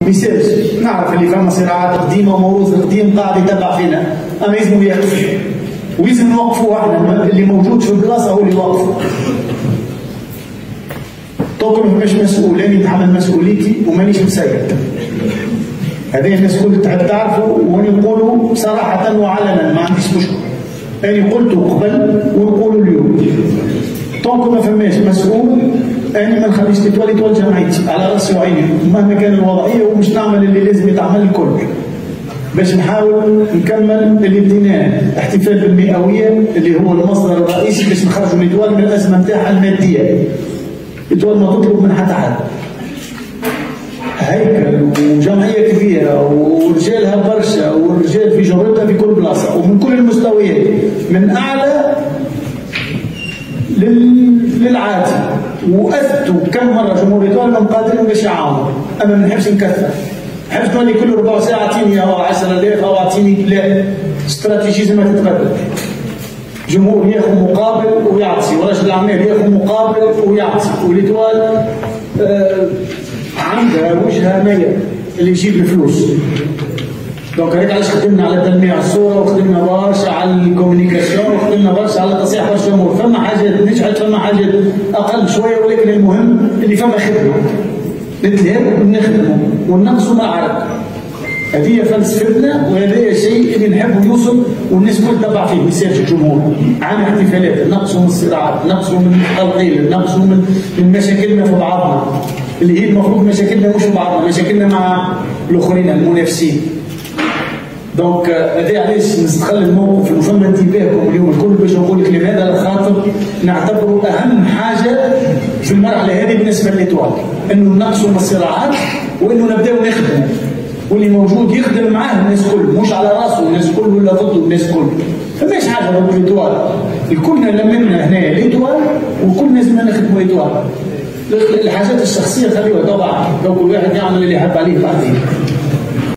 ميساج نعرف اللي فما صراعات قديمه وموروث قديم قاعد يتبع فينا، اما يلزم يقف ويلزم نوقفوا احنا، اللي موجود في البلاصه هو اللي يوقفوا. طوق مش مسؤول، انا نتحمل مسؤوليتي ومانيش مسيد. هذه الناس كل تعرفوا وانا نقولوا صراحه وعلنا، ما عنديش مشكله. انا قلت قبل ونقولوا اليوم. طوق ما فماش مسؤول، أنا ما نخليش تتولي جمعيتي على راسي وعيني مهما كان الوضعيه، ومش نعمل اللي لازم يتعمل الكل باش نحاول نكمل اللي بديناه. احتفال بالمئويه اللي هو المصدر الرئيسي باش نخرجوا ليتوال من الازمه نتاعها الماديه. ليتوال ما تطلب من حتى حد. هيكل وجمعيه كبيره ورجالها برشا، والرجال في جرتها في كل بلاصه ومن كل المستويات، من اعلى للعادي، واثبتوا كم مره جمهور ايطاليا انهم قادرين باش يعاونوا. اما ما نحبش نكثر، ما نحبش تولي كل ربع ساعه اعطيني 10,000 او اعطيني، لا، استراتيجيه زي ما تتبدل. جمهور ياخذ مقابل ويعطي، ورجل الاعمال ياخذ مقابل ويعطي، والايطوال عندها وجهه نيه اللي يجيب الفلوس. دونك هيك علاش خدمنا على تلميع الصوره، وخدمنا برشا على الكوميونيكاسيون، وخدمنا برشا على تصحيح برشا امور. فما حاجات نجحت، فما حاجات اقل شويه، ولكن المهم اللي فما خدمه نتلهموا ونخدموا وننقصوا العرق. هذه فلسفتنا، وهذا الشيء اللي نحبوا يوصل والناس كل تبع فيه. ميساج الجمهور عن احتفالات، نقصوا من الصراعات، نقصوا من التلقيل، نقصوا من مشاكلنا في بعضنا اللي هي المفروض مشاكلنا مش في بعضنا، مشاكلنا مع الاخرين المنافسين. دونك هذا علاش نستغل الموقف وفما انتباهكم اليوم الكل باش نقول لك لهذا الخاطر نعتبره اهم حاجه في المرحله هذه بالنسبه للإيطوال، انه نقصوا من الصراعات وانه نبداو نخدموا، واللي موجود يخدم معاه الناس كل، مش على راسه الناس كل ولا ضده الناس كل. فماش حاجه ضد الإيطوال، الكلنا لمنا هنا الإيطوال وكلنا لازمنا نخدموا الإيطوال. الحاجات الشخصيه خليوها طبعا، لو كل واحد يعمل اللي يحب عليه بعدين.